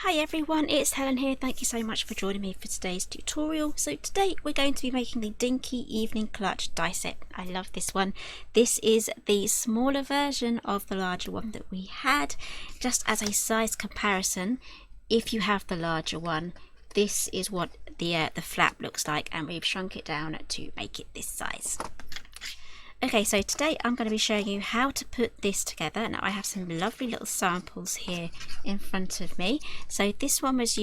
Hi everyone, it's Helen here. Thank you so much for joining me for today's tutorial. So today we're going to be making the Dinky Evening Clutch die set. I love this one. This is the smaller version of the larger one that we had. Just as a size comparison, if you have the larger one, this is what the flap looks like, and we've shrunk it down to make it this size. Okay, so today I'm going to be showing you how to put this together. Now I have some lovely little samples here in front of me. So this one was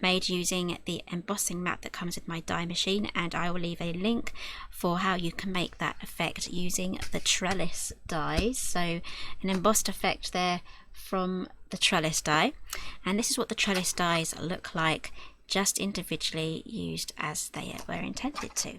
made using the embossing mat that comes with my die machine, and I will leave a link for how you can make that effect using the trellis dies. So an embossed effect there from the trellis die, and this is what the trellis dies look like, just individually used as they were intended to.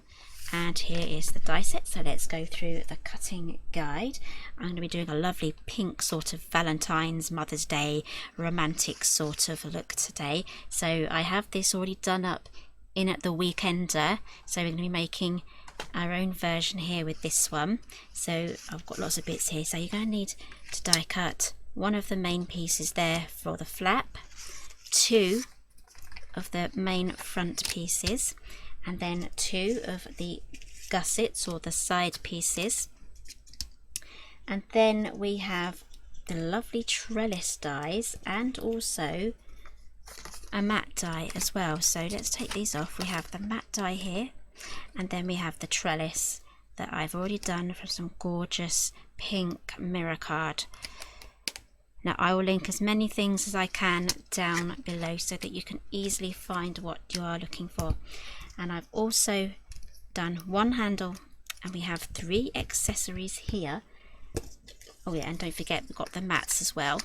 And here is the die set, so let's go through the cutting guide. I'm going to be doing a lovely pink sort of Valentine's, Mother's Day, romantic sort of look today. So I have this already done up in at the Weekender, so we're going to be making our own version here with this one. So I've got lots of bits here, so you're going to need to die cut one of the main pieces there for the flap, two of the main front pieces, and then two of the gussets or the side pieces, and then we have the lovely trellis dies and also a mat die as well. So let's take these off. We have the mat die here, and then we have the trellis that I've already done from some gorgeous pink mirror card. Now I will link as many things as I can down below so that you can easily find what you are looking for. And I've also done one handle, and we have three accessories here. Oh yeah, and don't forget we've got the mats as well.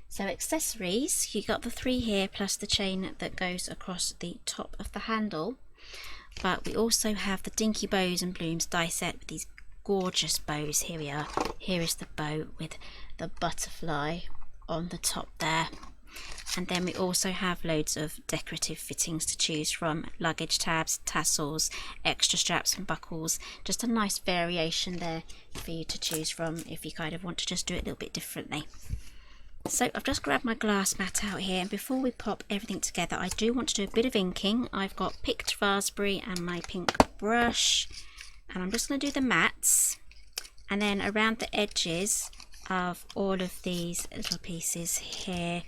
So accessories, you got the three here plus the chain that goes across the top of the handle. But we also have the Dinky bows and blooms die set with these gorgeous bows. Here we are. Here is the bow with the butterfly on the top there. And then we also have loads of decorative fittings to choose from: luggage tabs, tassels, extra straps and buckles. Just a nice variation there for you to choose from if you kind of want to just do it a little bit differently. So I've just grabbed my glass mat out here, and before we pop everything together I do want to do a bit of inking. I've got picked raspberry and my pink brush, and I'm just going to do the mats, and then around the edges of all of these little pieces here.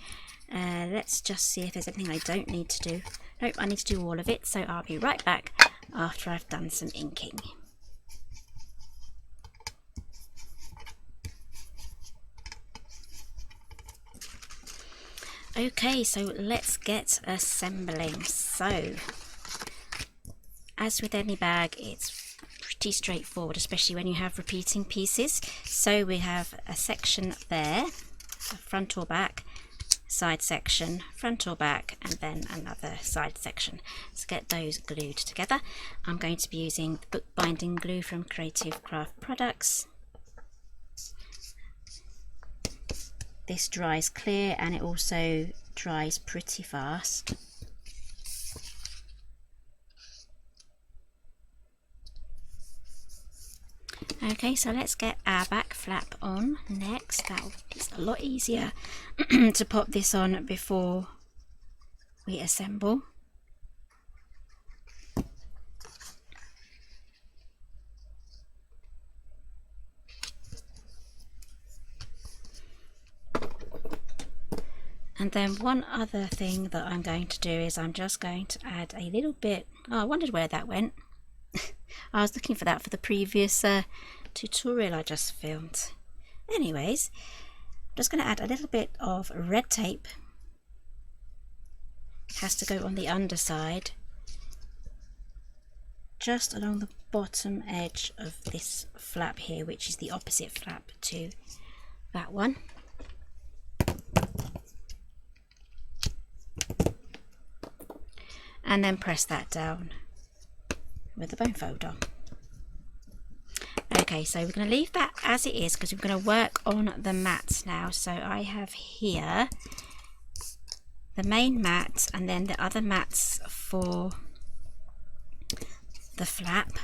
Let's just see if there's anything I don't need to do. Nope, I need to do all of it, so I'll be right back after I've done some inking. Okay, so let's get assembling. So, as with any bag, it's pretty straightforward, especially when you have repeating pieces. So we have a section there, front or back, side section, front or back, and then another side section. Let's get those glued together. I'm going to be using the bookbinding glue from Creative Craft Products. This dries clear, and it also dries pretty fast. Okay, so let's get our back flap on next. It's a lot easier to pop this on before we assemble. And then one other thing that I'm going to do is I'm just going to add a little bit. Oh, I wondered where that went. I was looking for that for the previous tutorial I just filmed. Anyways, I'm just going to add a little bit of red tape. It has to go on the underside, just along the bottom edge of this flap here, which is the opposite flap to that one. And then press that down with the bone folder. Okay, so we're going to leave that as it is because we're going to work on the mats now. So I have here the main mat and then the other mats for the flap,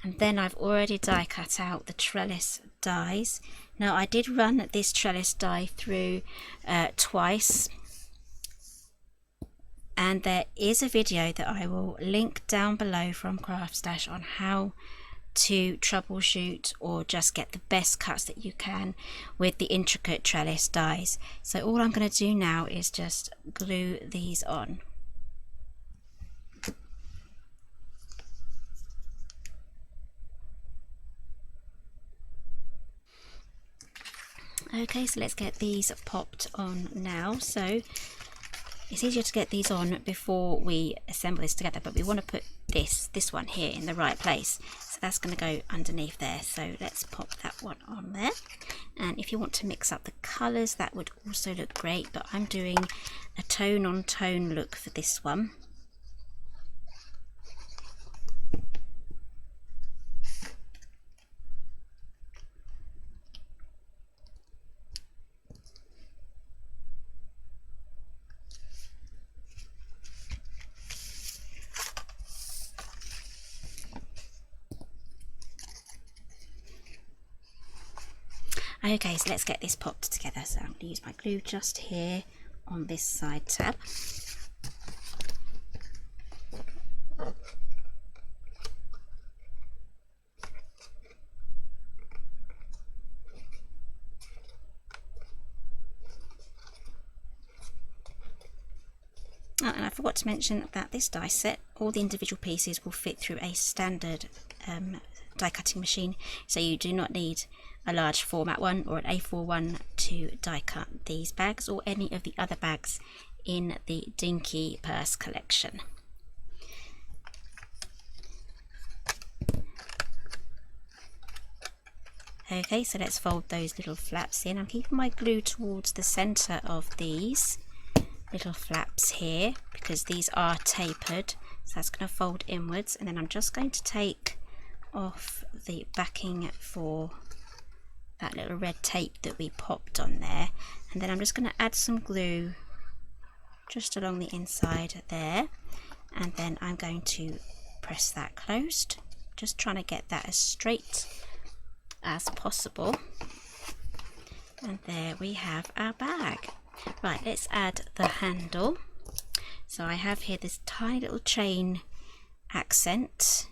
and then I've already die cut out the trellis dies. Now I did run this trellis die through twice And there is a video that I will link down below from Craft Stash on how to troubleshoot or just get the best cuts that you can with the intricate trellis dies. So all I'm going to do now is just glue these on. Okay, so let's get these popped on now. So it's easier to get these on before we assemble this together, but we want to put this one here in the right place. So that's going to go underneath there. So let's pop that one on there. And if you want to mix up the colours, that would also look great, but I'm doing a tone on tone look for this one. Okay, so let's get this popped together. So I'm going to use my glue just here on this side tab. Oh, and I forgot to mention that this die set, all the individual pieces will fit through a standard die cutting machine, so you do not need a large format one or an A4 one to die cut these bags or any of the other bags in the Dinky purse collection. Okay, so let's fold those little flaps in. I'm keeping my glue towards the center of these little flaps here because these are tapered, so that's going to fold inwards, and then I'm just going to take off the backing for that little red tape that we popped on there, and then I'm just going to add some glue just along the inside there, and then I'm going to press that closed, just trying to get that as straight as possible. And there we have our bag. Right, let's add the handle. So I have here this tiny little chain accent.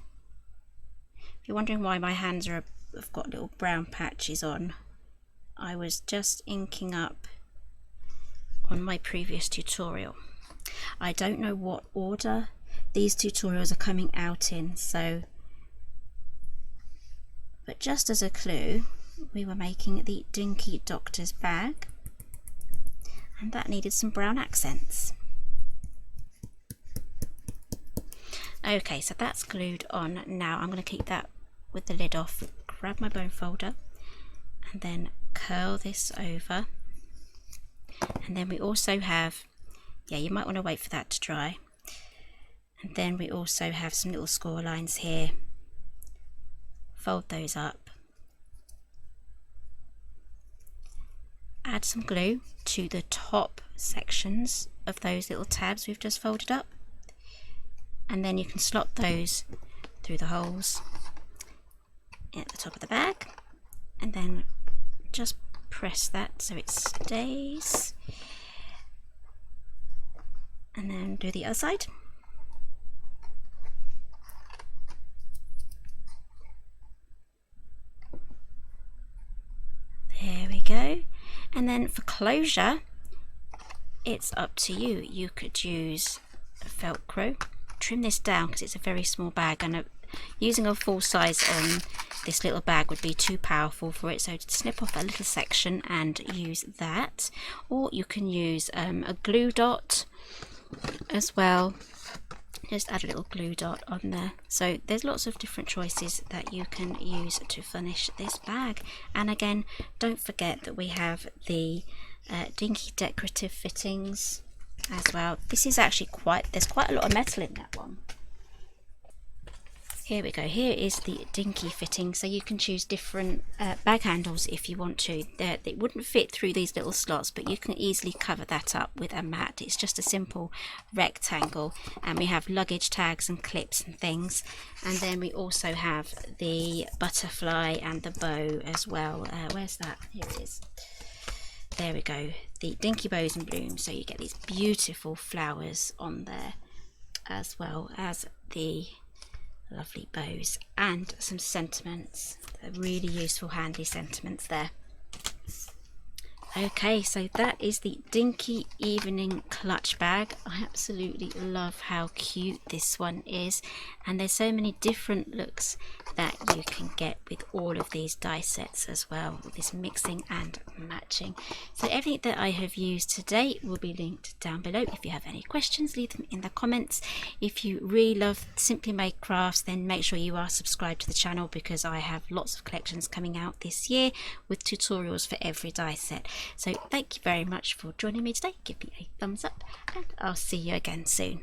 If you're wondering why my hands have got little brown patches on, I was just inking up on my previous tutorial. I don't know what order these tutorials are coming out in, but just as a clue, we were making the Dinky Doctor's bag, and that needed some brown accents. Okay, so that's glued on. Now I'm going to keep that with the lid off, grab my bone folder and then curl this over. And then we also have, you might want to wait for that to dry. And then we also have some little score lines here. Fold those up. Add some glue to the top sections of those little tabs we've just folded up. And then you can slot those through the holes at the top of the bag, and then just press that so it stays, and then do the other side. There we go. And then for closure, it's up to you. You could use Velcro. Trim this down because it's a very small bag, and using a full size on this little bag would be too powerful for it, so to snip off a little section and use that. Or you can use a glue dot as well. Just add a little glue dot on there. So there's lots of different choices that you can use to finish this bag. And again, don't forget that we have the Dinky Decorative Fittings as well. This is actually there's quite a lot of metal in that one. Here we go. Here is the Dinky fitting, so you can choose different bag handles if you want to. They wouldn't fit through these little slots, but you can easily cover that up with a mat. It's just a simple rectangle, and we have luggage tags and clips and things. And then we also have the butterfly and the bow as well. Where's that? Here it is. There we go. the Dinky bows and blooms, so you get these beautiful flowers on there, as well as the lovely bows and some sentiments. They're really useful, handy sentiments there. Okay, so that is the Dinky evening clutch bag. I absolutely love how cute this one is, and there's so many different looks that you can get with all of these die sets as well, with this mixing and matching. So everything that I have used today will be linked down below. If you have any questions, leave them in the comments. If you really love Simply Made crafts, then make sure you are subscribed to the channel, because I have lots of collections coming out this year with tutorials for every die set. So thank you very much for joining me today. Give me a thumbs up, and I'll see you again soon.